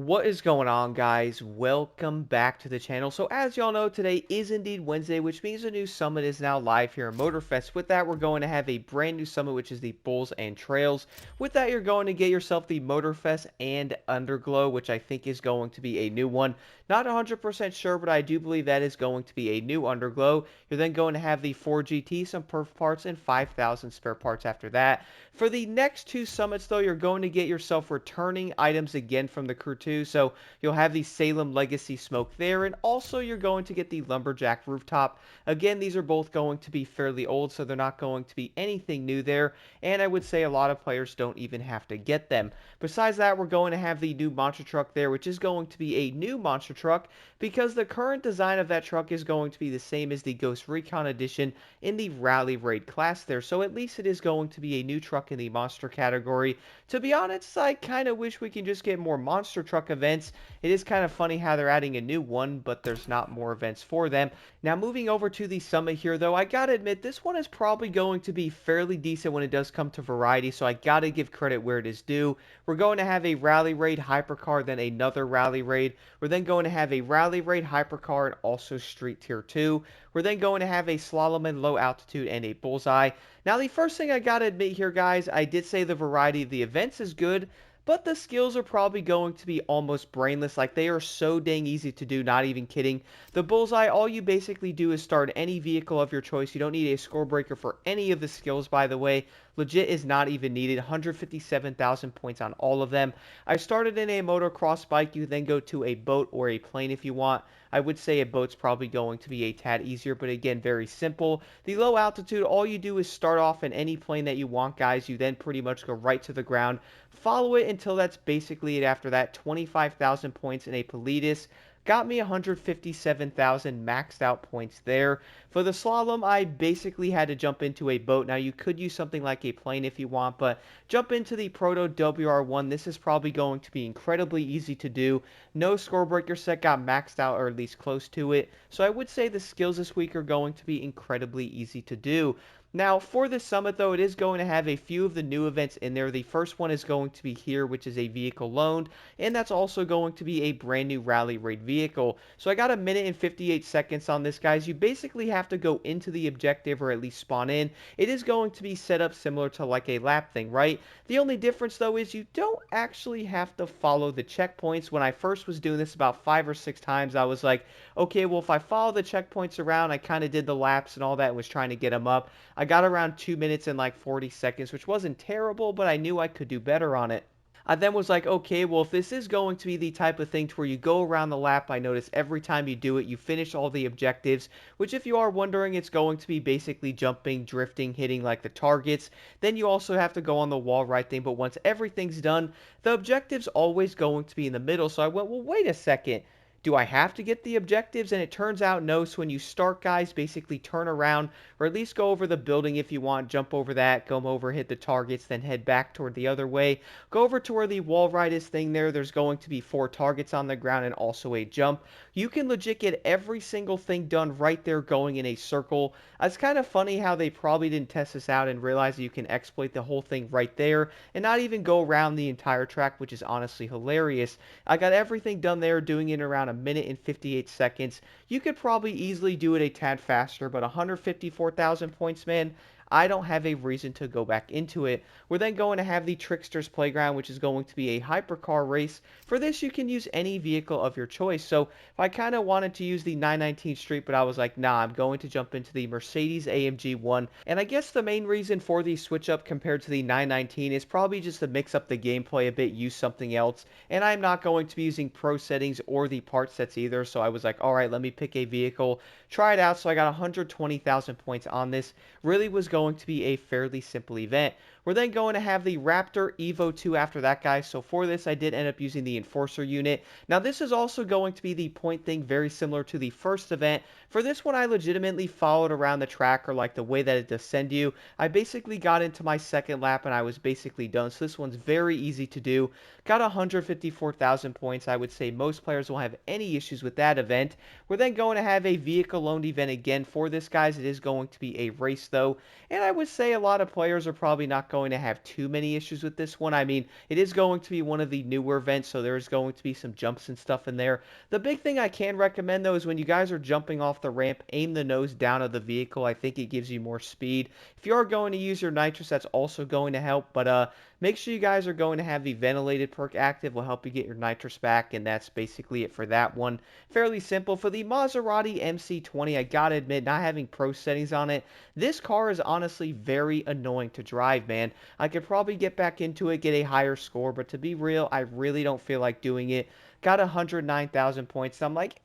What is going on, guys? Welcome back to the channel. So as y'all know, today is indeed Wednesday, which means a new summit is now live here in Motorfest. With that, we're going to have a brand new summit, which is the Bulls and Trails. With that, you're going to get yourself the Motorfest and Underglow, which I think is going to be a new one. Not 100% sure, but I do believe that is going to be a new Underglow. You're then going to have the Ford GT, some perf parts, and 5,000 spare parts after that. For the next two summits, though, you're going to get yourself returning items again from the Crew 2. So you'll have the Salem Legacy Smoke there, and also you're going to get the Lumberjack Rooftop. Again, these are both going to be fairly old, so they're not going to be anything new there, and I would say a lot of players don't even have to get them. Besides that, we're going to have the new Monster Truck there, which is going to be a new Monster Truck, because the current design of that truck is going to be the same as the Ghost Recon Edition in the Rally Raid class there, so at least it is going to be a new truck in the monster category. To be honest, I kind of wish we can just get more monster truck events. It is kind of funny how they're adding a new one, but there's not more events for them. Now, moving over to the summit here, though, I gotta admit, this one is probably going to be fairly decent when it does come to variety, so I gotta give credit where it is due. We're going to have a Rally Raid, Hypercar, then another Rally Raid. We're then going to have a Rally Raid, Hypercar, and also Street Tier 2. We're then going to have a Slalom in low altitude and a Bullseye. Now, the first thing I gotta admit here, guys, I did say the variety of the events is good, but the skills are probably going to be almost brainless. Like, they are so dang easy to do, not even kidding. The Bullseye, all you basically do is start any vehicle of your choice. You don't need a score breaker for any of the skills, by the way. Legit is not even needed. 157,000 points on all of them. I started in a motocross bike. You then go to a boat or a plane if you want. I would say a boat's probably going to be a tad easier, but again, very simple. The low altitude, all you do is start off in any plane that you want, guys. You then pretty much go right to the ground. Follow it until that's basically it. After that, 25,000 points in a Pilatus. Got me 157,000 maxed out points there. For the slalom, I basically had to jump into a boat. Now, you could use something like a plane if you want, but jump into the Proto WR1. This is probably going to be incredibly easy to do. No score breaker set got maxed out, or at least close to it. So I would say the skills this week are going to be incredibly easy to do. Now, for this summit, though, it is going to have a few of the new events in there. The first one is going to be here, which is a vehicle loaned, and that's also going to be a brand new Rally Raid vehicle. So I got a minute and 58 seconds on this, guys. You basically have to go into the objective, or at least spawn in. It is going to be set up similar to like a lap thing, right? The only difference, though, is you don't actually have to follow the checkpoints. When I first was doing this about 5 or 6 times, I was like, okay, well, if I follow the checkpoints around, I kind of did the laps and all that and was trying to get them up. I got around 2 minutes and like 40 seconds, which wasn't terrible, but I knew I could do better on it. I then was like, okay, well, if this is going to be the type of thing to where you go around the lap, I notice every time you do it, you finish all the objectives, which if you are wondering, it's going to be basically jumping, drifting, hitting like the targets. Then you also have to go on the wall right thing, but once everything's done, the objective's always going to be in the middle. So I went, well, wait a second. Do I have to get the objectives? And it turns out no. So when you start, guys, basically turn around, or at least go over the building if you want, jump over that, go over, hit the targets, then head back toward the other way. Go over to where the wall ride is thing there. There's going to be 4 targets on the ground and also a jump. You can legit get every single thing done right there going in a circle. It's kind of funny how they probably didn't test this out and realize that you can exploit the whole thing right there and not even go around the entire track, which is honestly hilarious. I got everything done there, doing it in around a minute and 58 seconds. You could probably easily do it a tad faster, but 154,000 points, man, I don't have a reason to go back into it. We're then going to have the Trickster's Playground, which is going to be a hypercar race. For this, you can use any vehicle of your choice. So if I kind of wanted to use the 919 Street, but I was like, nah, I'm going to jump into the Mercedes AMG 1. And I guess the main reason for the switch up compared to the 919 is probably just to mix up the gameplay a bit, use something else. And I'm not going to be using pro settings or the part sets either. So I was like, all right, let me pick a vehicle, try it out. So I got 120,000 points on this. Really was going to be a fairly simple event. We're then going to have the Raptor Evo 2 after that, guys. So for this, I did end up using the Enforcer unit. Now, this is also going to be the point thing, very similar to the first event. For this one, I legitimately followed around the track, or like the way that it does send you. I basically got into my second lap and I was basically done. So this one's very easy to do. Got 154,000 points. I would say most players won't have any issues with that event. We're then going to have a vehicle loaned event again for this, guys. It is going to be a race, though. and I would say a lot of players are probably not going to have too many issues with this one. I mean, it is going to be one of the newer events, so there's going to be some jumps and stuff in there. The big thing I can recommend, though, is when you guys are jumping off the ramp, aim the nose down of the vehicle. I think it gives you more speed. If you are going to use your nitrous, that's also going to help, but make sure you guys are going to have the ventilated perk active. Will help you get your nitrous back, and that's basically it for that one. Fairly simple. For the Maserati MC20, I gotta admit, not having pro settings on it, this car is honestly very annoying to drive, man. I could probably get back into it, get a higher score, but to be real, I really don't feel like doing it. Got 109,000 points, so I'm like,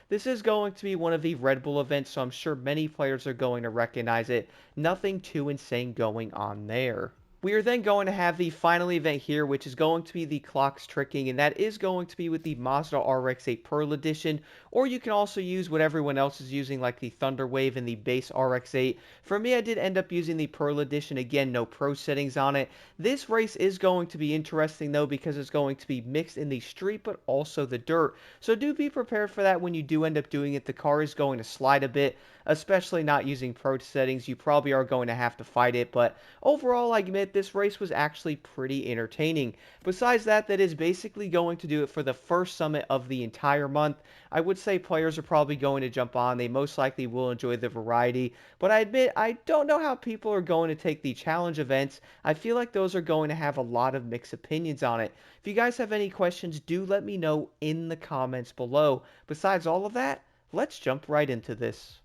this is going to be one of the Red Bull events, so I'm sure many players are going to recognize it. Nothing too insane going on there. We are then going to have the final event here, which is going to be the Clocks Tricking, and that is going to be with the Mazda RX-8 Pearl Edition, or you can also use what everyone else is using, like the Thunderwave and the base RX-8. For me, I did end up using the Pearl Edition. Again, no pro settings on it. This race is going to be interesting, though, because it's going to be mixed in the street, but also the dirt. So do be prepared for that when you do end up doing it. The car is going to slide a bit, especially not using pro settings. You probably are going to have to fight it, but overall, I admit this race was actually pretty entertaining. Besides that, that is basically going to do it for the first summit of the entire month. I would say players are probably going to jump on. They most likely will enjoy the variety, but I admit I don't know how people are going to take the challenge events. I feel like those are going to have a lot of mixed opinions on it. If you guys have any questions, do let me know in the comments below. Besides all of that, let's jump right into this.